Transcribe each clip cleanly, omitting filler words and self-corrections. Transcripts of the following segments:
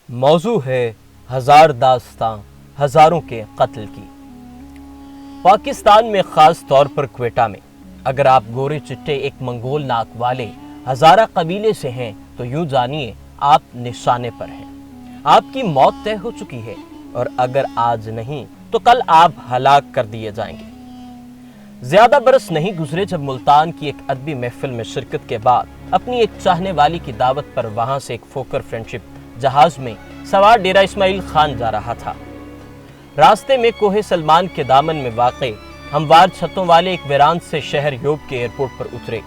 موضوع ہے ہزار داستاں ہزاروں کے قتل کی۔ پاکستان میں خاص طور پر کوئٹہ میں اگر آپ گورے چٹے ایک منگول ناک والے ہزارہ قبیلے سے ہیں تو یوں جانیے آپ نشانے پر ہیں، آپ کی موت طے ہو چکی ہے، اور اگر آج نہیں تو کل آپ ہلاک کر دیے جائیں گے۔ زیادہ برس نہیں گزرے جب ملتان کی ایک ادبی محفل میں شرکت کے بعد اپنی ایک چاہنے والی کی دعوت پر وہاں سے ایک فوکر فرینڈشپ جہاز میں سوار ڈیرہ اسماعیل خان جا رہا تھا۔ راستے میں کوہ سلمان کے دامن میں واقع ہموار چھتوں والے ایک ویران سے شہر یوب کے ایئرپورٹ پر اترے،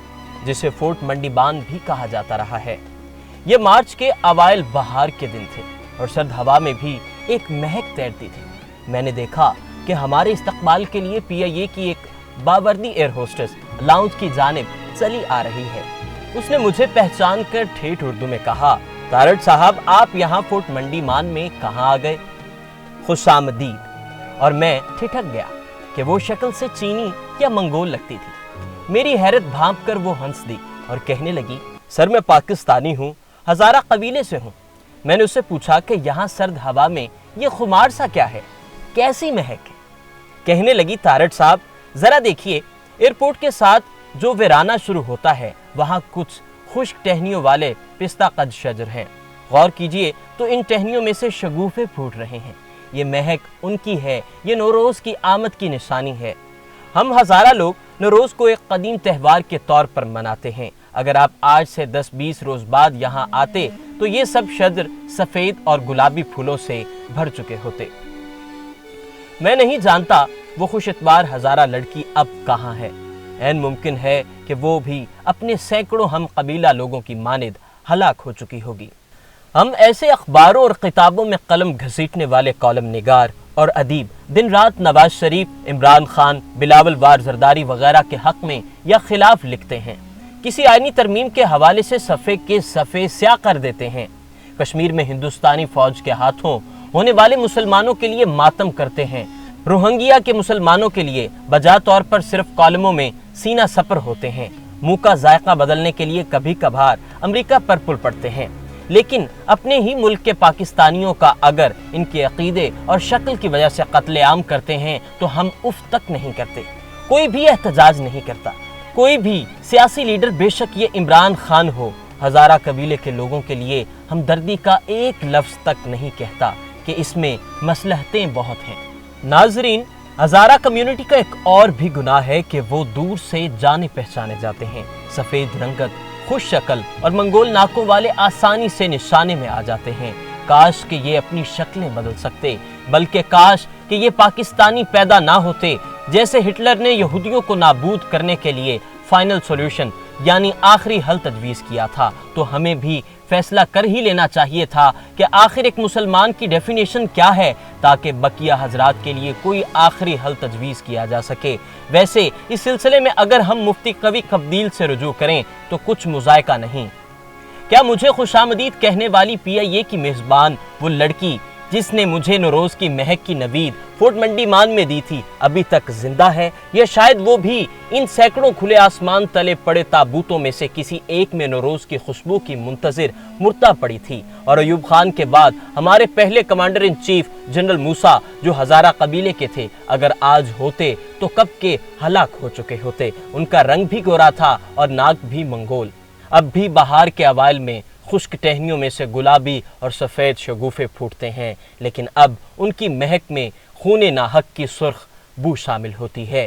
جسے فورٹ منڈی بان بھی کہا جاتا رہا ہے۔ یہ مارچ کے اوائل بہار کے دن تھے اور سرد ہوا میں بھی ایک مہک تیرتی تھی۔ میں نے دیکھا کہ ہمارے استقبال کے لیے پی آئی اے کی ایک باوردی ایئر ہوسٹس لاؤنج کی جانب چلی آ رہی ہے۔ اس نے مجھے پہچان کر ٹھیٹھ اردو میں کہا، تارڑ صاحب آپ یہاں فورٹ منڈی مان میں کہاں آ گئے؟ خوش آمدید۔ اور میں ٹھٹک گیا کہ وہ شکل سے چینی یا منگول لگتی تھی۔ میری حیرت بھانپ کر وہ ہنس دی اور کہنے لگی، سر میں پاکستانی ہوں، ہزارہ قبیلے سے ہوں۔ میں نے اس سے پوچھا کہ یہاں سرد ہوا میں یہ خمار سا کیا ہے، کیسی مہک ہے؟ کہنے لگی، تارڑ صاحب ذرا دیکھیے، ایئرپورٹ کے ساتھ جو ویرانہ شروع ہوتا ہے وہاں کچھ خشک ٹہنیوں والے پستہ قد شجر ہیں۔ غور کیجئے تو ان ٹہنیوں میں سے شگوفے پھوٹ رہے ہیں۔ یہ مہک ان کی ہے، یہ نوروز کی آمد کی نشانی ہے۔ ہم ہزارہ لوگ نوروز کو ایک قدیم تہوار کے طور پر مناتے ہیں۔ اگر آپ آج سے 10-20 روز بعد یہاں آتے تو یہ سب شجر سفید اور گلابی پھولوں سے بھر چکے ہوتے۔ میں نہیں جانتا وہ خوش اتوار ہزارہ لڑکی اب کہاں ہے۔ عین ممکن ہے کہ وہ بھی اپنے سینکڑوں ہم قبیلہ لوگوں کی مانند ہلاک ہو چکی ہوگی۔ ہم ایسے اخباروں اور کتابوں میں قلم گھسیٹنے والے کالم نگار اور ادیب دن رات نواز شریف، عمران خان، بلاول وار زرداری وغیرہ کے حق میں یا خلاف لکھتے ہیں۔ کسی آئینی ترمیم کے حوالے سے صفحے کے صفحے سیاہ کر دیتے ہیں۔ کشمیر میں ہندوستانی فوج کے ہاتھوں ہونے والے مسلمانوں کے لیے ماتم کرتے ہیں۔ روہنگیا کے مسلمانوں کے لیے بجا طور پر صرف کالموں میں سینہ سپر ہوتے ہیں۔ منہ کا ذائقہ بدلنے کے لیے کبھی کبھار امریکہ پر پل پڑتے ہیں، لیکن اپنے ہی ملک کے پاکستانیوں کا اگر ان کے عقیدے اور شکل کی وجہ سے قتل عام کرتے ہیں تو ہم اف تک نہیں کرتے، کوئی بھی احتجاج نہیں کرتا۔ کوئی بھی سیاسی لیڈر، بے شک یہ عمران خان ہو، ہزارہ قبیلے کے لوگوں کے لیے ہمدردی کا ایک لفظ تک نہیں کہتا کہ اس میں مصلحتیں بہت ہیں۔ ناظرین، ہزارہ کمیونٹی کا ایک اور بھی گناہ ہے کہ وہ دور سے جانے پہچانے جاتے ہیں۔ سفید رنگت، خوش شکل اور منگول ناکوں والے آسانی سے نشانے میں آ جاتے ہیں۔ کاش کہ یہ اپنی شکلیں بدل سکتے، بلکہ کاش کہ یہ پاکستانی پیدا نہ ہوتے۔ جیسے ہٹلر نے یہودیوں کو نابود کرنے کے لیے فائنل سولوشن یعنی آخری حل تجویز کیا تھا، تو ہمیں بھی فیصلہ کر ہی لینا چاہیے تھا کہ آخر ایک مسلمان کی ڈیفینیشن کیا ہے، تاکہ بقیہ حضرات کے لیے کوئی آخری حل تجویز کیا جا سکے۔ ویسے اس سلسلے میں اگر ہم مفتی قوی قبدیل سے رجوع کریں تو کچھ مذائقہ نہیں۔ کیا مجھے خوش آمدید کہنے والی پی آئی اے کی میزبان، وہ لڑکی جس نے مجھے نوروز کی مہک کی نوید فورٹ منڈی مان میں دی تھی، ابھی تک زندہ ہے؟ یا شاید وہ بھی ان سینکڑوں کھلے آسمان تلے پڑے تابوتوں میں سے کسی ایک میں نوروز کی خوشبو کی منتظر مردہ پڑی تھی؟ اور ایوب خان کے بعد ہمارے پہلے کمانڈر ان چیف جنرل موسیٰ، جو ہزارہ قبیلے کے تھے، اگر آج ہوتے تو کب کے ہلاک ہو چکے ہوتے۔ ان کا رنگ بھی گورا تھا اور ناک بھی منگول۔ اب بھی بہار کے اوائل میں خشک ٹہنیوں میں سے گلابی اور سفید شگوفے پھوٹتے ہیں، لیکن اب ان کی مہک میں خون ناحق کی سرخ بو شامل ہوتی ہے۔